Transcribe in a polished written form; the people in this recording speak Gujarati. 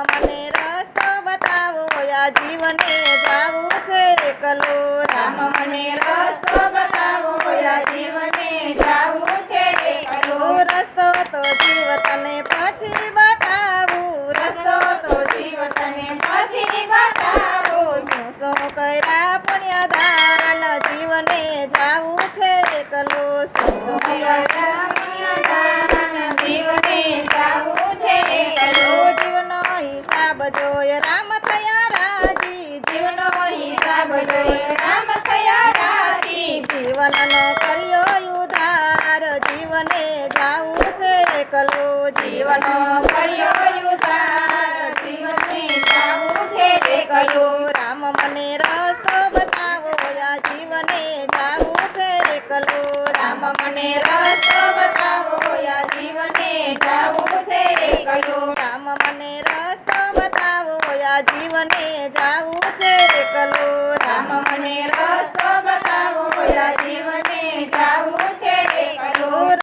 મને રસ્તો બતાવો આ જીવને જાવું છે એકલો રામ મને રસ્તો બતાવો આ જીવને જાવું છે એકલો રસ્તો તો જીવ તને પછી બતાવું રસ્તો તો જીવ તને પછી બતાવો શું શું કર્યા પુણ્યદાન જીવને જાવું છે એકલો શું શું કર્યા જીવને જાવું છે એકલો જીવનો હિસાબ જોય રામ થયા રાજી જીવનો હિસાબ જોય રામ થયા રાજી જીવનનો કર્યો ઉધાર જીવને જાવું છે એકલો જીવનો કર્યો ઉધાર જીવને જાવું છે એકલો રામ મને રસ્તો બતાવો આ જીવને જાવું છે એકલો રામ મને રસ્તો બતાવો આ જીવને જાવું છે એકલો રામ મને રસ્તો બતાવો આ જીવને જા